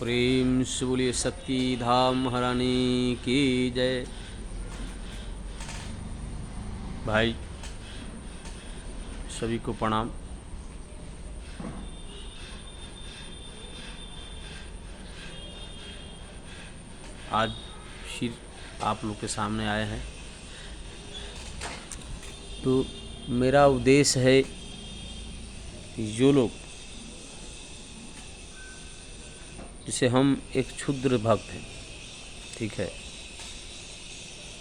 प्रेम से बोलिए सती धाम हरानी की जय। भाई सभी को प्रणाम। आज फिर आप लोग के सामने आए हैं, तो मेरा उद्देश्य है कि जो लोग, जिसे हम एक क्षुद्र भक्त हैं, ठीक है,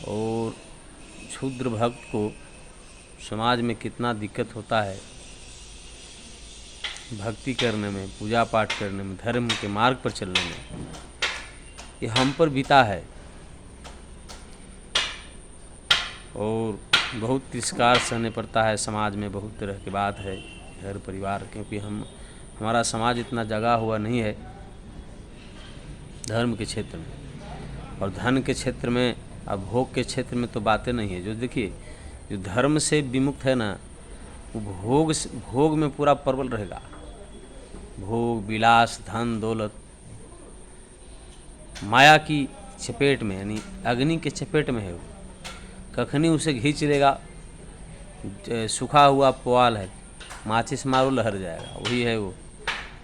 और क्षुद्र भक्त को समाज में कितना दिक्कत होता है भक्ति करने में, पूजा पाठ करने में, धर्म के मार्ग पर चलने में, ये हम पर बीता है और बहुत तिरस्कार सहने पड़ता है। समाज में बहुत तरह की बात है, घर परिवार, क्योंकि हमारा समाज इतना जगा हुआ नहीं है धर्म के क्षेत्र में, और धन के क्षेत्र में, अब भोग के क्षेत्र में तो बातें नहीं है। जो देखिए, जो धर्म से विमुक्त है ना, वो भोग में पूरा प्रबल रहेगा। भोग विलास, धन दौलत, माया की चपेट में, यानी अग्नि के चपेट में है वो। कखनी उसे खींच लेगा, सूखा हुआ पुआल है, माचिस मारो लहर जाएगा, वही है वो।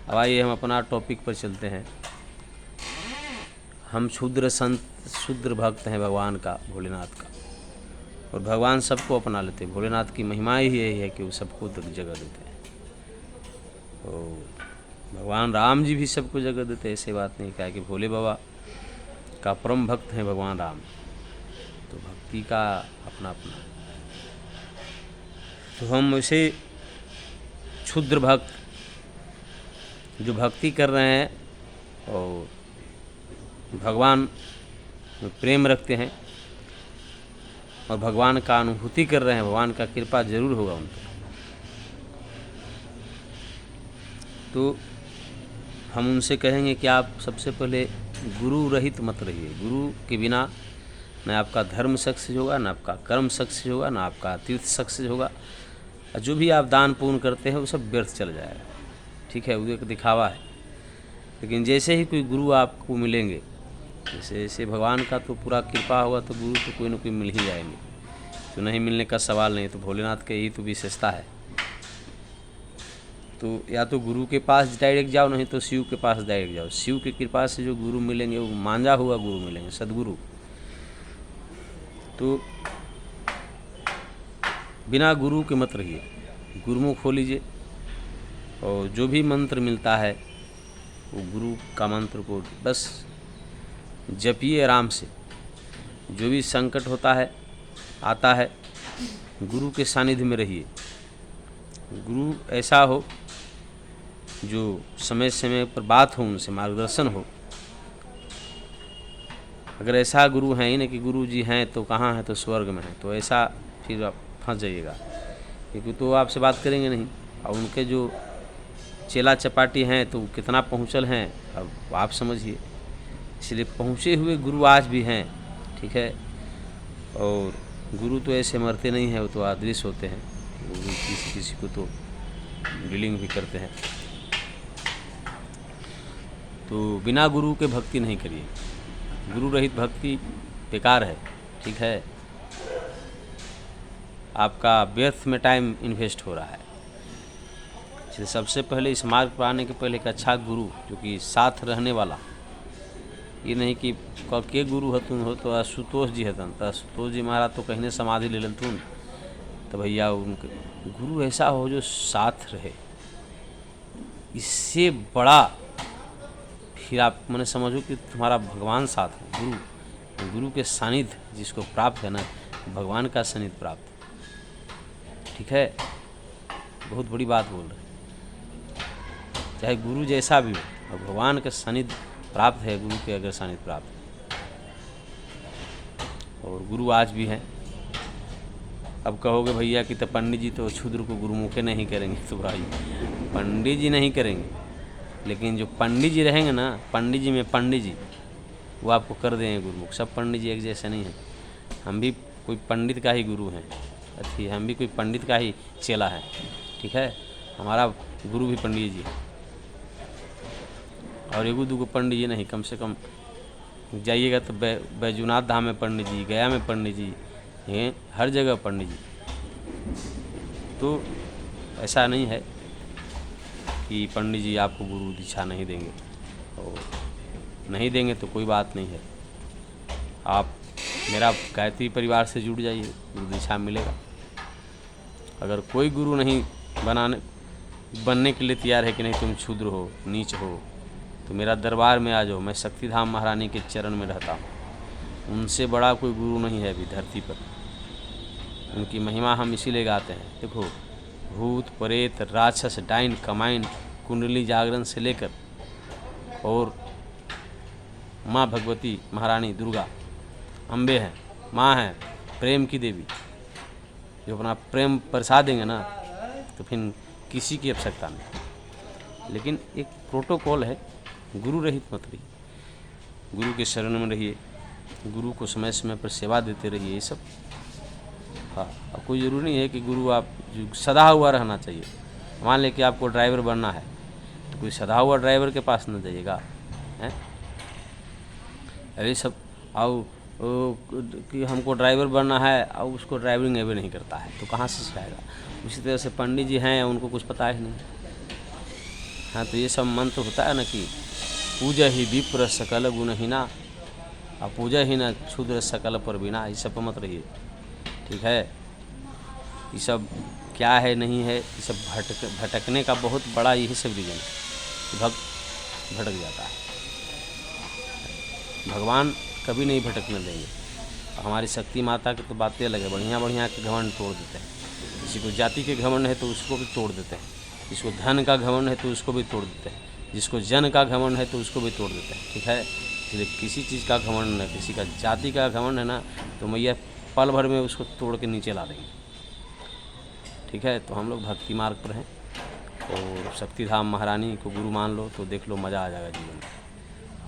अब आइए हम अपना टॉपिक पर चलते हैं। हम क्षुद्र संत, क्षुद्र भक्त हैं भगवान का, भोलेनाथ का, और भगवान सबको अपना लेते हैं। भोलेनाथ की महिमा ही यही है कि वो सबको जगह देते हैं। और भगवान राम जी भी सबको जगह देते हैं, ऐसी बात नहीं। क्या कि भोले बाबा का परम भक्त हैं भगवान राम, तो भक्ति का अपना अपना। तो हम वैसे क्षुद्र भक्त जो भक्ति कर रहे हैं और भगवान में प्रेम रखते हैं और भगवान का अनुभूति कर रहे हैं, भगवान का कृपा जरूर होगा उन पर। तो हम उनसे कहेंगे कि आप सबसे पहले गुरु रहित मत रहिए। गुरु के बिना न आपका धर्म सक्सेस होगा, न आपका कर्म सक्सेस होगा, न आपका तीर्थ सक्सेस होगा। जो भी आप दान पुण्य करते हैं वो सब व्यर्थ चल जाएगा, ठीक है, वो एक दिखावा है। लेकिन जैसे ही कोई गुरु आपको मिलेंगे, जैसे भगवान का तो पूरा कृपा होगा, तो गुरु तो कोई ना कोई मिल ही जाएंगे, तो नहीं मिलने का सवाल नहीं। तो भोलेनाथ के यही तो विशेषता है। तो या तो गुरु के पास डायरेक्ट जाओ, नहीं तो शिव के पास डायरेक्ट जाओ। शिव की कृपा से जो गुरु मिलेंगे वो मांझा हुआ गुरु मिलेंगे, सदगुरु। तो बिना गुरु के मत रहिए, गुरुमुख हो लीजिए, और जो भी मंत्र मिलता है वो गुरु का मंत्र को बस जपिए आराम से। जो भी संकट होता है, आता है, गुरु के सानिध्य में रहिए। गुरु ऐसा हो जो समय समय पर बात हो, उनसे मार्गदर्शन हो। अगर ऐसा गुरु है ही नहीं कि गुरु जी हैं तो कहाँ हैं, तो स्वर्ग में हैं, तो ऐसा फिर आप फंस जाइएगा, क्योंकि तो आपसे बात करेंगे नहीं। और उनके जो चेला चपाटी हैं तो कितना पहुँचल हैं, अब आप समझिए। इसलिए पहुँचे हुए गुरु आज भी हैं, ठीक है। और गुरु तो ऐसे मरते नहीं हैं, वो तो अदृश्य होते हैं। गुरु किसी किसी को तो डीलिंग भी करते हैं। तो बिना गुरु के भक्ति नहीं करिए। गुरु रहित भक्ति बेकार है, ठीक है। आपका व्यर्थ में टाइम इन्वेस्ट हो रहा है। इसलिए सबसे पहले इस मार्ग पर आने के पहले एक अच्छा गुरु, जो कि साथ रहने वाला, ये नहीं कि के गुरु हतुन हो तो आशुतोष जी हतन, तो आशुतोष जी महाराज तो कहीं समाधि ले लेतुन, तो भैया उनके गुरु ऐसा हो जो साथ रहे। इससे बड़ा फिर आप मैंने समझो कि तुम्हारा भगवान साथ है। गुरु के सानिध्य जिसको प्राप्त है ना, भगवान का सानिध्य प्राप्त, ठीक है। बहुत बड़ी बात बोल रहे हैं। चाहे गुरु जैसा भी हो, और भगवान का सानिध्य प्राप्त है, गुरु के अगर सानिध्य प्राप्त है, और गुरु आज भी हैं। अब कहोगे भैया कि तो पंडित जी तो क्षुद्र को गुरुमुखे नहीं करेंगे, तो भाई पंडित जी नहीं करेंगे, लेकिन जो पंडित जी रहेंगे ना, पंडित जी में पंडित जी, वो आपको कर देंगे गुरुमुख। सब पंडित जी एक जैसे नहीं हैं। हम भी कोई पंडित का ही गुरु हैं, अच्छी, हम भी कोई पंडित का ही चेला है, ठीक है। हमारा गुरु भी पंडित जी है। और एगो दूगो पंडित जी नहीं, कम से कम जाइएगा तो बैजूनाथ धाम में पंडित जी, गया में पंडित जी, हैं हर जगह पंडित जी। तो ऐसा नहीं है कि पंडित जी आपको गुरु दीक्षा नहीं देंगे, और नहीं देंगे तो कोई बात नहीं है, आप मेरा गायत्री परिवार से जुड़ जाइए, गुरु दीक्षा मिलेगा। अगर कोई गुरु नहीं बनने के लिए तैयार है कि नहीं तुम क्षुद्र हो, नीच हो, तो मेरा दरबार में आ जाओ। मैं शक्तिधाम महारानी के चरण में रहता हूँ। उनसे बड़ा कोई गुरु नहीं है अभी धरती पर। उनकी महिमा हम इसीलिए गाते हैं। देखो, भूत प्रेत राक्षस डाइन कमाइन कुंडली जागरण से लेकर और माँ भगवती महारानी दुर्गा अम्बे हैं, माँ हैं, प्रेम की देवी, जो अपना प्रेम बरसा देंगे ना तो फिर किसी की आवश्यकता नहीं। लेकिन एक प्रोटोकॉल है, गुरु रहित मत रहिए, गुरु के शरण में रहिए, गुरु को समय समय पर सेवा देते रहिए, ये सब। हाँ, अब कोई ज़रूरी नहीं है कि गुरु आप सदा हुआ रहना चाहिए। मान लें कि आपको ड्राइवर बनना है तो कोई सदा हुआ ड्राइवर के पास न जाइएगा, हैं। अभी सब आओ कि हमको ड्राइवर बनना है और उसको ड्राइविंग अभी नहीं करता है तो कहाँ से सिखाएगा। उसी तरह से पंडित जी हैं, उनको कुछ पता ही नहीं। हाँ, तो ये सब मंत्र होता है ना कि पूजा ही विप्र सकल गुणहीना, और पूजा ही न क्षुद्र सकल पर बिना। ये सब मत रहिए, ठीक है। ये सब क्या है नहीं है, ये सब भटकने का बहुत बड़ा यही सब रीजन है। भक्त भटक जाता है, भगवान कभी नहीं भटकने देंगे। हमारी शक्ति माता की तो बातें अलग है, बढ़िया बढ़िया के घमंड तोड़ देते हैं। किसी को जाति के घमंड है तो उसको भी तोड़ देते हैं, जिसको धन का घमंड है तो उसको भी तोड़ देते हैं, जिसको जन का घमंड है तो उसको भी तोड़ देते हैं, ठीक है। इसलिए किसी चीज़ का घमंड है, किसी का जाति का घमंड है ना, तो मैया पल भर में उसको तोड़ के नीचे ला देंगे, ठीक है। तो हम लोग भक्ति मार्ग पर हैं और शक्तिधाम महारानी को गुरु मान लो तो देख लो मज़ा आ जाएगा जीवन में।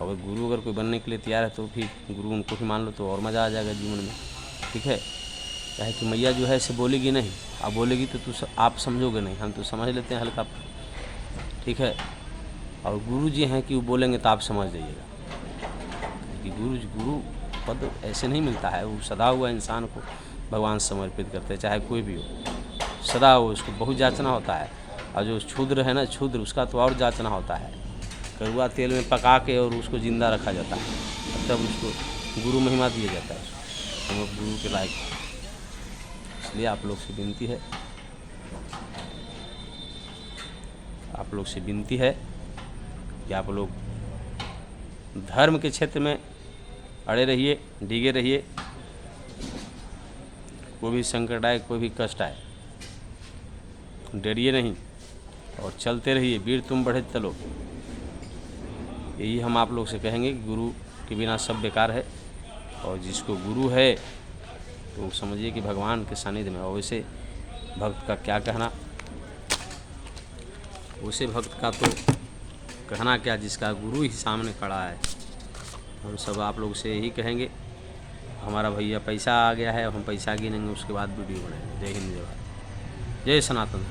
और गुरु अगर कोई बनने के लिए तैयार है तो फिर गुरु उनको भी मान लो तो और मज़ा आ जाएगा जीवन में, ठीक है। चाहे कि मैया जो है इसे बोलेगी नहीं, आप बोलेगी तो आप समझोगे नहीं, हम तो समझ लेते हैं हल्का, ठीक है। और गुरु जी हैं कि वो बोलेंगे तो आप समझ जाइएगा कि गुरु पद ऐसे नहीं मिलता है। वो सदा हुआ इंसान को भगवान समर्पित करते हैं, चाहे कोई भी हो, सदा हो, उसको बहुत जांचना होता है। और जो क्षुद्र है ना, क्षुद्र, उसका तो और जांचना होता है। कड़वा तेल में पका के और उसको ज़िंदा रखा जाता है, तब उसको गुरु महिमा दिया जाता है। हम लोग गुरु के लायक, इसलिए आप लोग से विनती है, कि आप लोग धर्म के क्षेत्र में अड़े रहिए, डिगे रहिए। कोई भी संकट आए, कोई भी कष्ट आए, डरिए नहीं और चलते रहिए। वीर तुम बढ़े चलो, यही हम आप लोग से कहेंगे कि गुरु के बिना सब बेकार है। और जिसको गुरु है तो समझिए कि भगवान के सानिध्य में। और वैसे भक्त का क्या कहना, वैसे भक्त का तो कहना क्या, जिसका गुरु ही सामने खड़ा है। हम सब आप लोग से यही कहेंगे। हमारा भैया पैसा आ गया है, हम पैसा गिनेंगे, उसके बाद वीडियो बनाएंगे। जय हिंद, जय भारत, जय सनातन।